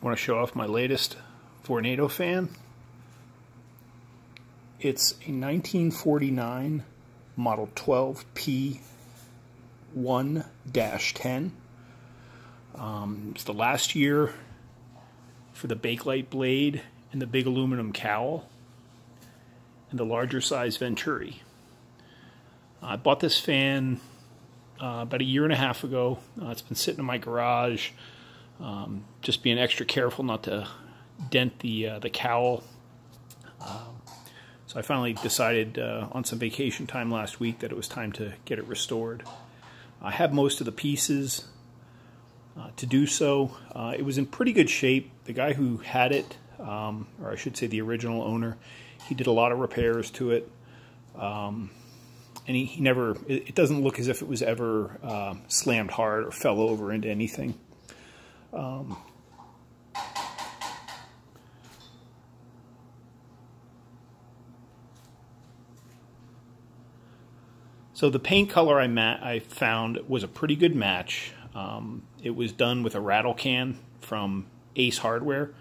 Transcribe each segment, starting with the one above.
I want to show off my latest Vornadofan. It's a 1949 model 12P1-10. It's the last year for the Bakelite blade and the big aluminum cowl and the larger size venturi. I bought this fan about a year and a half ago. It's been sitting in my garage, just being extra careful not to dent the cowl. So I finally decided on some vacation time last week that it was time to get it restored. I have most of the pieces to do so. It was in pretty good shape. The guy who had it, or I should say the original owner, he did a lot of repairs to it. And he never, it doesn't look as if it was ever slammed hard or fell over into anything. So the paint color I found was a pretty good match. It was done with a rattle can from Ace Hardware.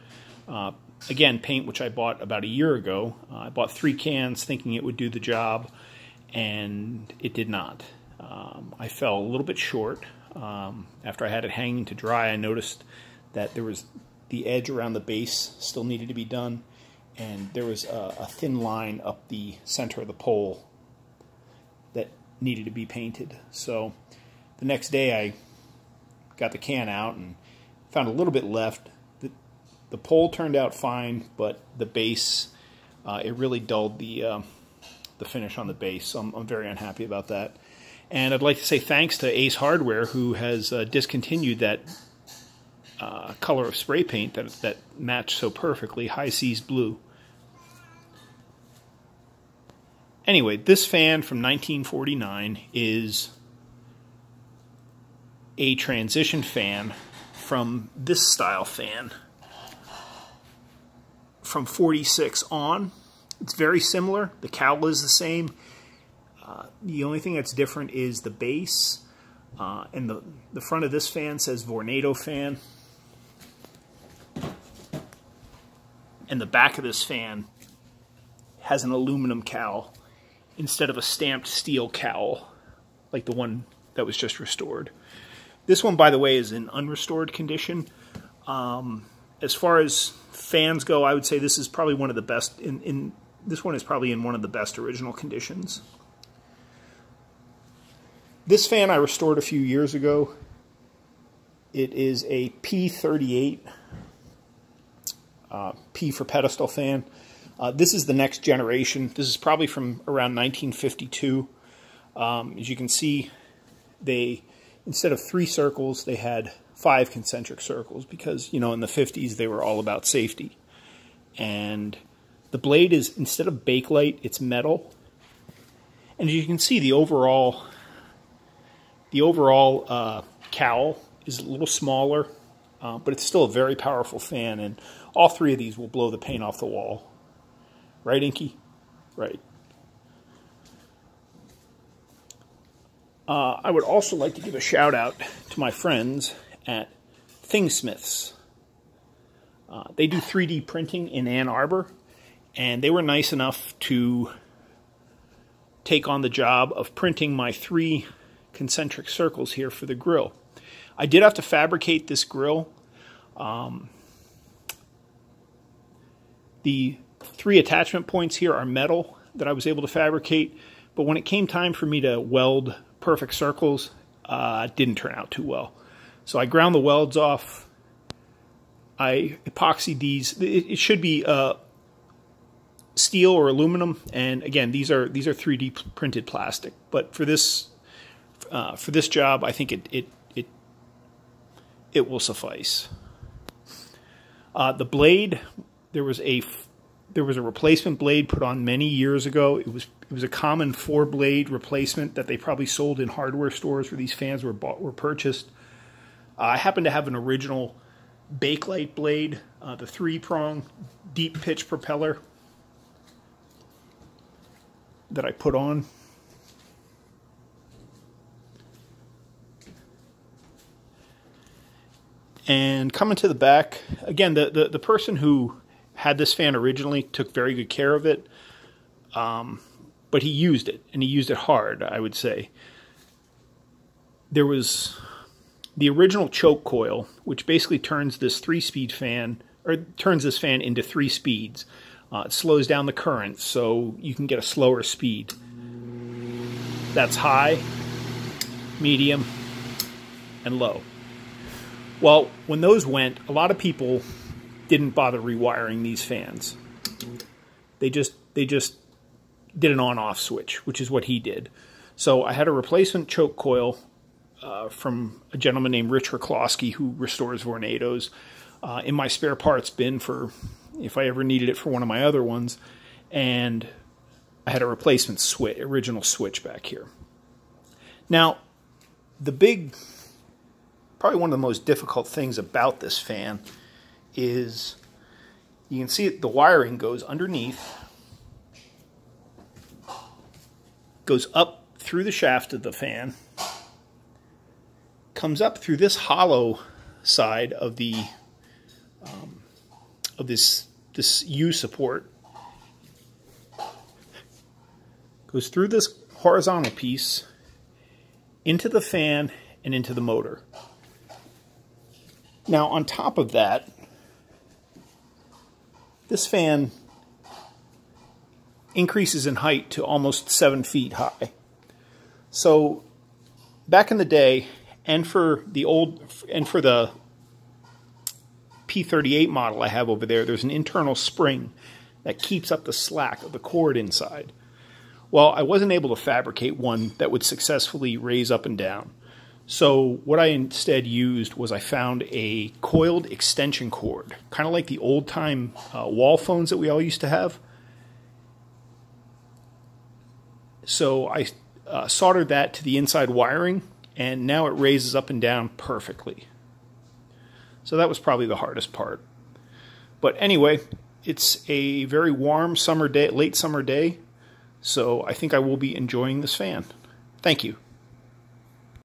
Again, paint which I bought about a year ago. I bought 3 cans thinking it would do the job, and it did not. I fell a little bit short. After I had it hanging to dry, I noticed that there was the edge around the base still needed to be done, and there was a thin line up the center of the pole that needed to be painted. So the next day I got the can out and found a little bit left. The pole turned out fine, but the base, it really dulled the finish on the base, so I'm very unhappy about that. And I'd like to say thanks to Ace Hardware, who has discontinued that color of spray paint that matched so perfectly, High Seas Blue. Anyway, this fan from 1949 is a transition fan from this style fan from 46 on. It's very similar. The cowl is the same. The only thing that's different is the base. And the front of this fan says Vornadofan. And the back of this fan has an aluminum cowl instead of a stamped steel cowl like the one that was just restored. This one, by the way, is in unrestored condition. As far as fans go, I would say this is probably one of the best. This one is probably in one of the best original conditions. This fan I restored a few years ago. It is a P38, P for pedestal fan. This is the next generation. This is probably from around 1952. As you can see, instead of 3 circles, they had 5 concentric circles because, you know, in the 50s they were all about safety. And the blade is, instead of Bakelite, it's metal. And as you can see, the overall cowl is a little smaller, but it's still a very powerful fan, and all 3 of these will blow the paint off the wall. Right, Inky? Right. I would also like to give a shout out to my friends at Thingsmiths. They do 3D printing in Ann Arbor, and they were nice enough to take on the job of printing my 3 concentric circles here for the grill. I did have to fabricate this grill. The 3 attachment points here are metal that I was able to fabricate, but when it came time for me to weld perfect circles, it didn't turn out too well. So I ground the welds off. I epoxied these. It should be steel or aluminum, and again, these are 3D printed plastic. But for this job, I think it will suffice. The blade, there was a replacement blade put on many years ago. It was a common 4-blade replacement that they probably sold in hardware stores where these fans were purchased. I happen to have an original Bakelite blade, the 3-prong deep pitch propeller that I put on. And coming to the back, again, the person who had this fan originally took very good care of it, but he used it, and he used it hard, I would say. There was the original choke coil, which basically turns this 3-speed fan, or turns this fan into 3 speeds. It slows down the current, so you can get a slower speed. That's high, medium, and low. Well, when those went, a lot of people didn't bother rewiring these fans. They just did an on-off switch, which is what he did. So I had a replacement choke coil from a gentleman named Rich Ricklowski, who restores Vornados, in my spare parts bin for if I ever needed it for one of my other ones. And I had a replacement switch, original switch back here. Now, probably one of the most difficult things about this fan is you can see the wiring goes underneath, goes up through the shaft of the fan, comes up through this hollow side of the this U support, goes through this horizontal piece into the fan and into the motor. Now, on top of that, this fan increases in height to almost 7 feet high. So back in the day, and for the P38 model I have over there, there's an internal spring that keeps up the slack of the cord inside. Well, I wasn't able to fabricate one that would successfully raise up and down. So what I instead used was I found a coiled extension cord, kind of like the old-time wall phones that we all used to have. So I soldered that to the inside wiring, and now it raises up and down perfectly. So that was probably the hardest part. But anyway, it's a very warm summer day, late summer day, so I think I will be enjoying this fan. Thank you.